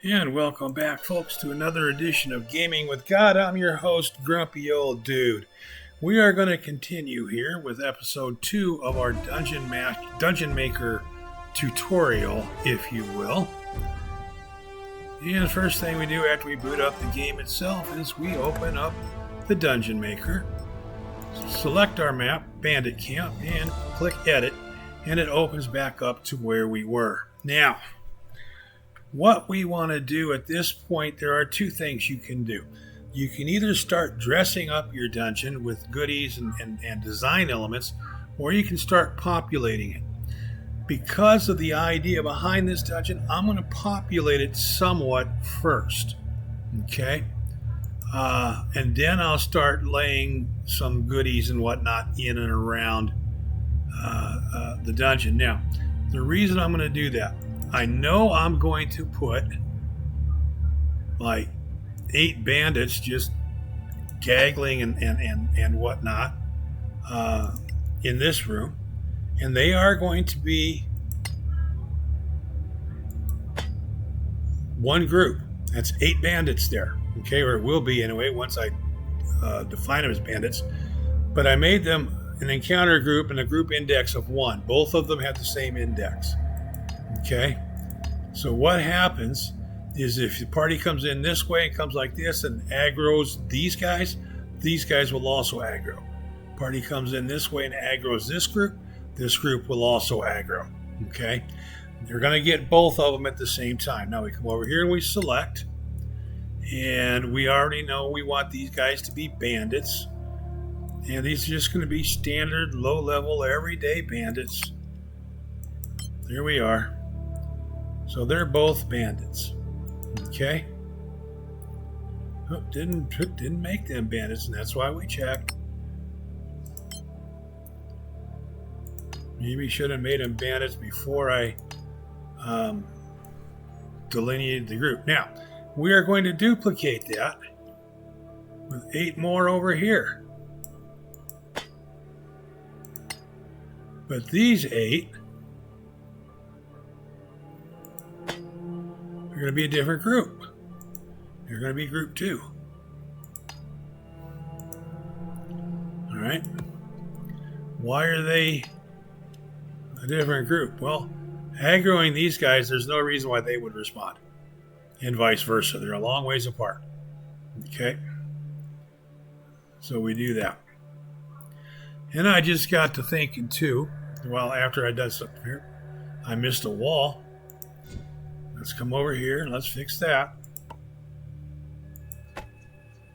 And welcome back, folks, to another edition of Gaming with God. I'm your host, Grumpy Old Dude. We are going to continue here with episode 2 of our Dungeon Maker tutorial, if you will. And the first thing we do after we boot up the game itself is we open up the Dungeon Maker, select our map, Bandit Camp, and click Edit, and it opens back up to where we were. Now, what we want to do at this point, there are two things you can do. You can either start dressing up your dungeon with goodies and design elements, or you can start populating it. Because of the idea behind this dungeon, I'm going to populate it somewhat first. Okay? And then I'll start laying some goodies and whatnot in and around the dungeon. Now, the reason I'm going to do that, I know I'm going to put like 8 bandits just gaggling and whatnot in this room. And they are going to be one group. That's 8 bandits there. Okay, or it will be anyway once I define them as bandits. But I made them an encounter group and a group index of 1. Both of them have the same index. Okay, so what happens is if the party comes in this way and comes like this and aggroes these guys will also aggro. Party comes in this way and aggroes this group will also aggro. Okay, you're going to get both of them at the same time. Now we come over here and we select, and we already know we want these guys to be bandits, and these are just going to be standard low-level everyday bandits. There we are. So they're both bandits. Okay. Oh, didn't make them bandits, and that's why we checked. Maybe should have made them bandits before I delineated the group. Now, we are going to duplicate that with 8 more over here. But these 8 are going to be a different group. They're going to be group 2. All right. Why are they a different group? Well, aggroing these guys, there's no reason why they would respond. And vice versa. They're a long ways apart. Okay. So we do that. And I just got to thinking too, well, after I did something here, I missed a wall. Let's come over here and let's fix that.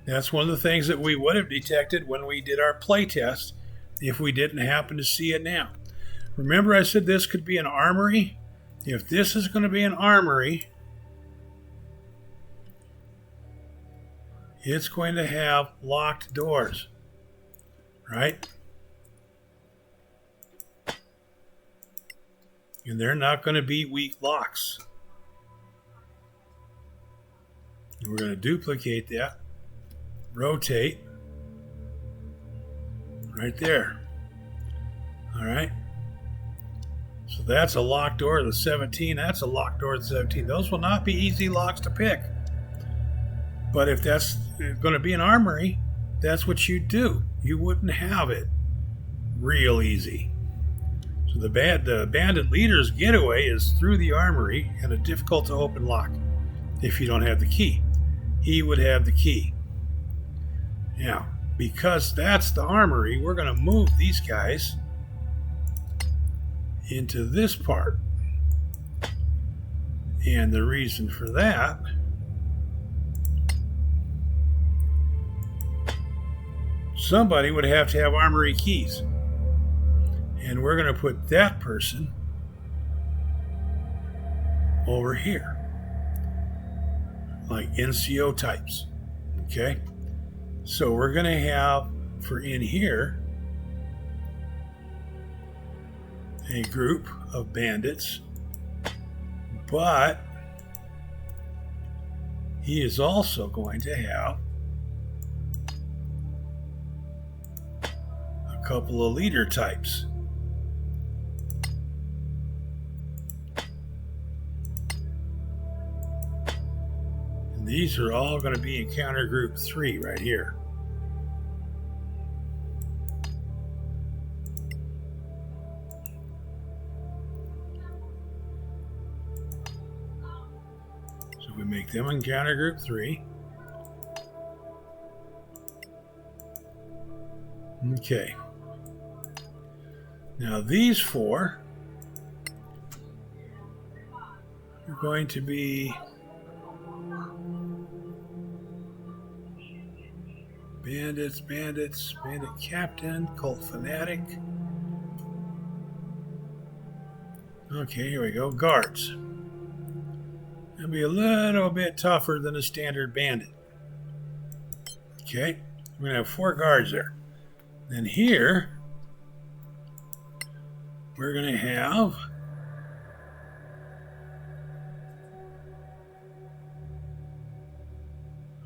That's one of the things that we would have detected when we did our play test if we didn't happen to see it now. Remember I said this could be an armory? If this is going to be an armory, it's going to have locked doors, right? And they're not going to be weak locks. We're going to duplicate that, rotate, right there. All right. So that's a locked door of the 17. That's a locked door of the 17. Those will not be easy locks to pick. But if that's going to be an armory, that's what you do. You wouldn't have it real easy. So the bandit leader's getaway is through the armory and a difficult to open lock if you don't have the key. He would have the key. Now, because that's the armory, we're going to move these guys into this part. And the reason for that somebody would have to have armory keys. And we're going to put that person over here. Like NCO types. Okay? So we're going to have, for in here, a group of bandits, but he is also going to have a couple of leader types. These are all going to be in counter group 3 right here. So we make them in counter group 3. Okay. Now these 4 are going to be bandit captain, cult fanatic. Okay, here we go. Guards. It'll be a little bit tougher than a standard bandit. Okay, we're gonna have 4 guards there. Then here we're gonna have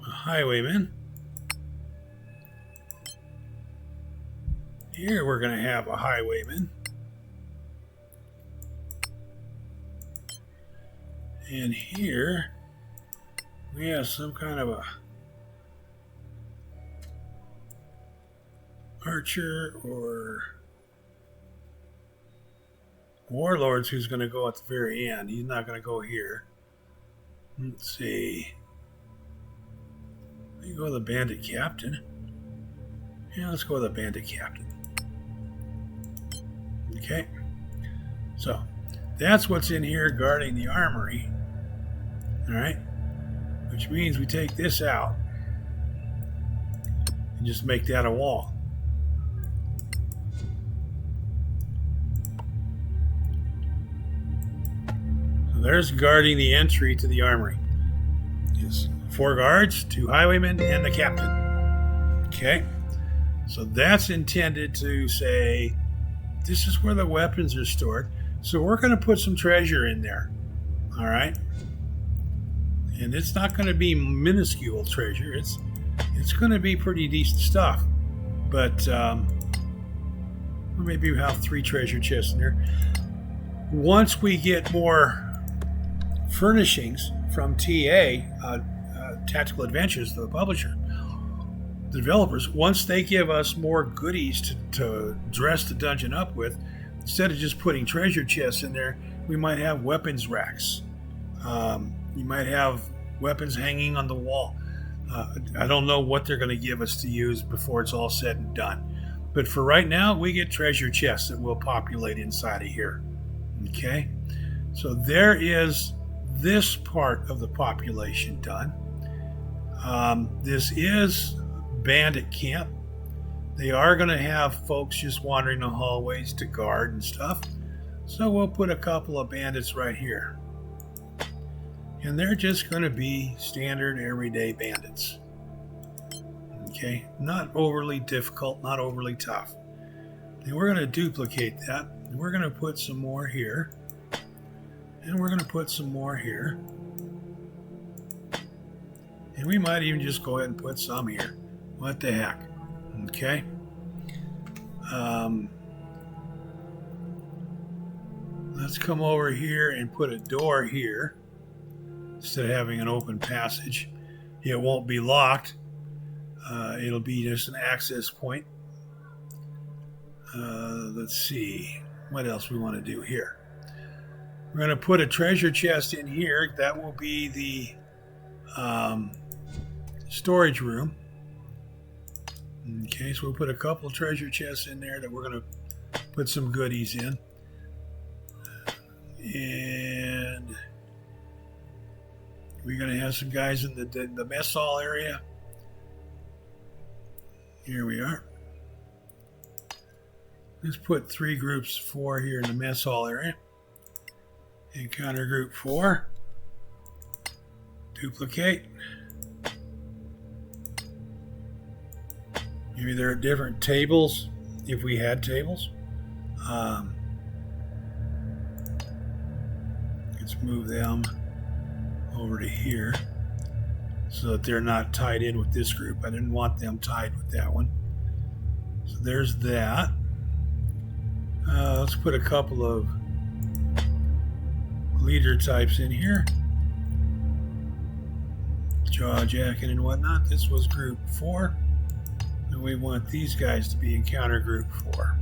a highwayman. Here we're going to have a highwayman. And here we have some kind of a archer or warlords who's going to go at the very end. He's not going to go here. Let's see. You go with the bandit captain. Yeah, let's go with the bandit captain. Okay, so that's what's in here guarding the armory. All right, which means we take this out and just make that a wall. So there's guarding the entry to the armory. Yes, 4 guards, 2 highwaymen, and the captain. Okay, so that's intended to say this is where the weapons are stored. So we're going to put some treasure in there. All right. And it's not going to be minuscule treasure. It's going to be pretty decent stuff. But maybe we have 3 treasure chests in there. Once we get more furnishings from TA, Tactical Adventures, the publisher, the developers, once they give us more goodies to dress the dungeon up with, instead of just putting treasure chests in there, we might have weapons racks. You might have weapons hanging on the wall. I don't know what they're going to give us to use before it's all said and done. But for right now, we get treasure chests that will populate inside of here. Okay? So there is this part of the population done. This is bandit camp. They are going to have folks just wandering the hallways to guard and stuff. So we'll put a couple of bandits right here. And they're just going to be standard everyday bandits. Okay, not overly difficult, not overly tough. And we're going to duplicate that. And we're going to put some more here. And we're going to put some more here. And we might even just go ahead and put some here. What the heck? Okay. Let's come over here and put a door here instead of having an open passage. It won't be locked. It'll be just an access point. Let's see what else we want to do here. We're going to put a treasure chest in here. That will be the storage room. Okay, so we'll put a couple treasure chests in there that we're going to put some goodies in. And we're going to have some guys in the mess hall area. Here we are. Let's put 3 groups, 4 here in the mess hall area. Encounter group 4. Duplicate. Maybe there are different tables if we had tables. Let's move them over to here so that they're not tied in with this group. I didn't want them tied with that one. So there's that. Let's put a couple of leader types in here. jawjacking and whatnot. This was group 4. And we want these guys to be encounter group 4.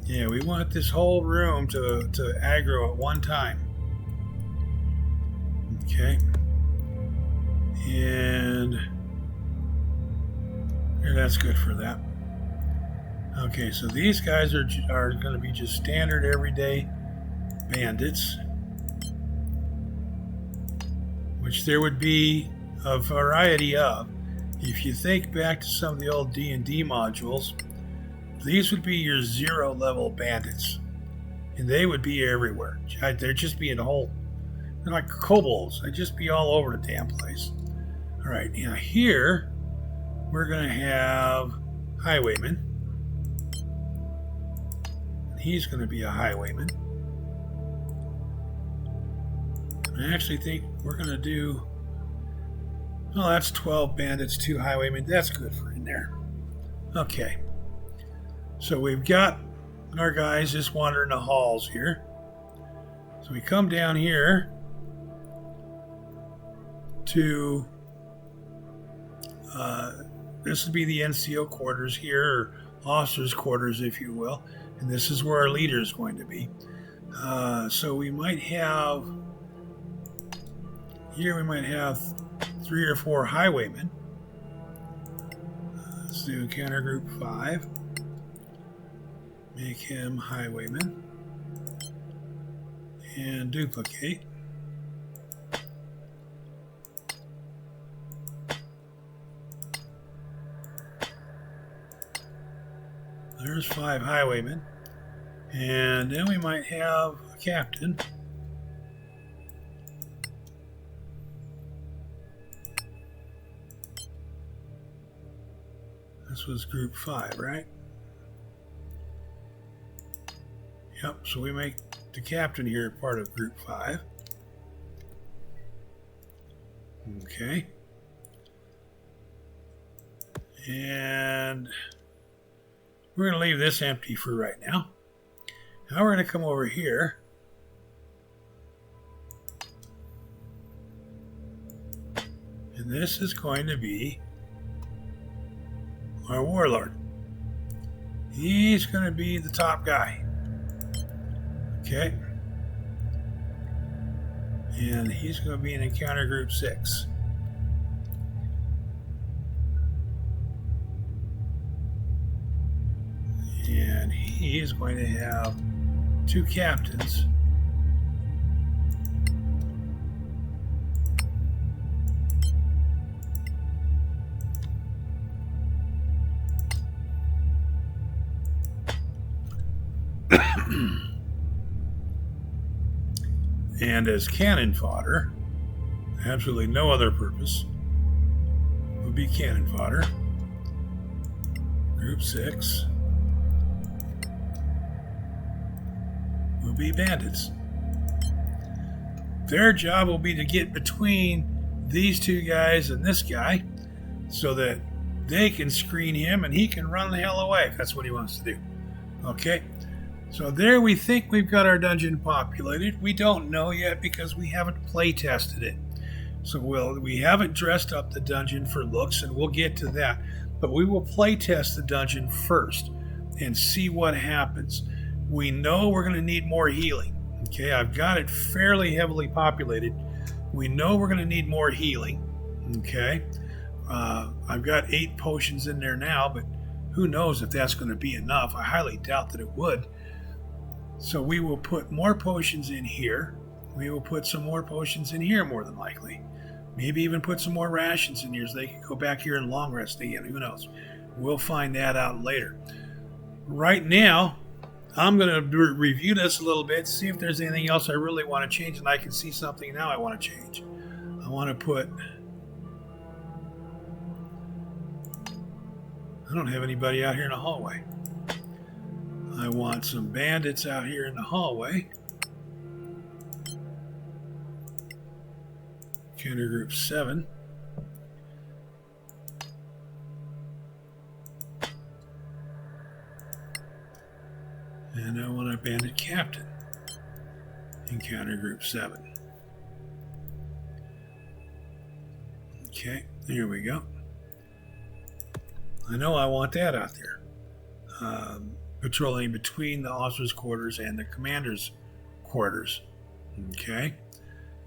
Yeah, we want this whole room to aggro at one time. Okay. And here, that's good for that. Okay, so these guys are going to be just standard everyday bandits, which there would be a variety of. If you think back to some of the old D&D modules, these would be your 0 level bandits, and they would be everywhere. They'd just be in a whole, they're like kobolds. They'd just be all over the damn place. All right, now here we're going to have Highwayman. He's going to be a Highwayman. I actually think we're going to do, well, that's 12 bandits, 2 Highwaymen. That's good for in there. Okay. So we've got our guys just wandering the halls here. So we come down here to, this would be the NCO quarters here, or officers' quarters, if you will. And this is where our leader is going to be. So we might have, here we might have 3 or 4 Highwaymen. Let's do encounter group 5. Make him Highwayman. And duplicate. There's 5 Highwaymen. And then we might have a captain. This was group 5, right? Yep, so we make the captain here part of group 5. Okay. And we're going to leave this empty for right now. Now we're going to come over here. And this is going to be our warlord. He's going to be the top guy. Okay. And he's going to be in encounter group 6. And he is going to have 2 captains. And as cannon fodder, absolutely no other purpose, would be cannon fodder. Group 6 will be bandits. Their job will be to get between these 2 guys and this guy so that they can screen him and he can run the hell away if that's what he wants to do. Okay? So there we think we've got our dungeon populated. We don't know yet because we haven't play tested it. So we haven't dressed up the dungeon for looks, and we'll get to that. But we will play test the dungeon first and see what happens. We know we're going to need more healing. Okay, I've got it fairly heavily populated. We know we're going to need more healing. Okay, I've got 8 potions in there now, but who knows if that's going to be enough. I highly doubt that it would. So we will put more potions in here. We will put some more potions in here more than likely. Maybe even put some more rations in here so they can go back here and long rest again. Who knows? We'll find that out later. Right now, I'm going to review this a little bit, see if there's anything else I really want to change, and I can see something now I want to change. I want to put... I don't have anybody out here in the hallway. I want some bandits out here in the hallway. Encounter group 7. And I want a bandit captain. Encounter group 7. Okay, here we go. I know I want that out there. Patrolling between the officers' quarters and the commander's quarters. Okay,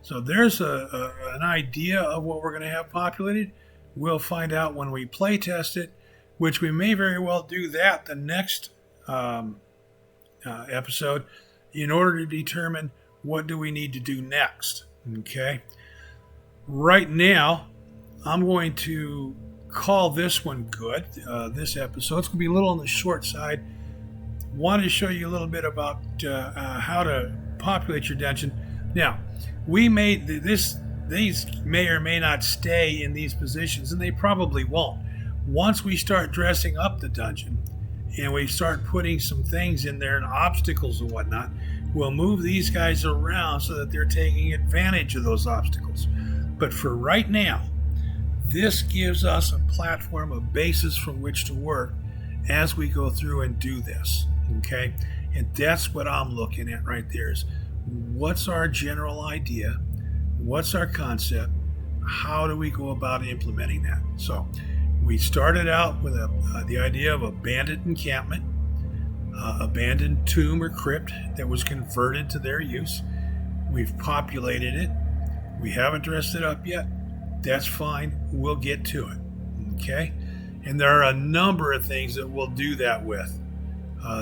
so there's an idea of what we're going to have populated. We'll find out when we play test it, which we may very well do that the next episode in order to determine what do we need to do next. Okay, right now I'm going to call this one good. This episode, it's going to be a little on the short side. Wanted to show you a little bit about how to populate your dungeon. Now, we made these may or may not stay in these positions, and they probably won't. Once we start dressing up the dungeon and we start putting some things in there and obstacles and whatnot, we'll move these guys around so that they're taking advantage of those obstacles. But for right now, this gives us a platform, a basis from which to work as we go through and do this. Okay, and that's what I'm looking at right there is what's our general idea, what's our concept, how do we go about implementing that. So we started out with the idea of a bandit encampment, abandoned tomb or crypt that was converted to their use. We've populated it. We haven't dressed it up yet. That's fine. We'll get to it. Okay, and there are a number of things that we'll do that with.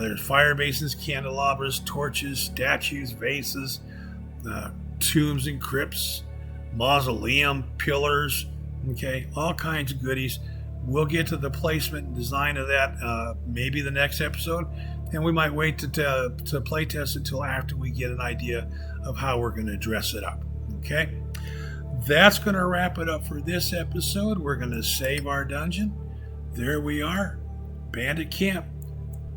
There's fire basins, candelabras, torches, statues, vases, tombs and crypts, mausoleum, pillars, okay, all kinds of goodies. We'll get to the placement and design of that maybe the next episode, and we might wait to play test until after we get an idea of how we're going to dress it up, okay? That's going to wrap it up for this episode. We're going to save our dungeon. There we are, bandit camp.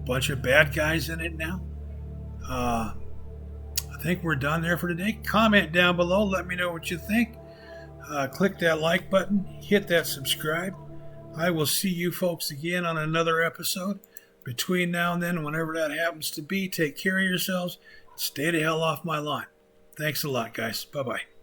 Bunch of bad guys in it now. I think we're done there for today. Comment down below. Let me know what you think. Click that like button. Hit that subscribe. I will see you folks again on another episode. Between now and then, whenever that happens to be, take care of yourselves. Stay the hell off my lawn. Thanks a lot, guys. Bye-bye.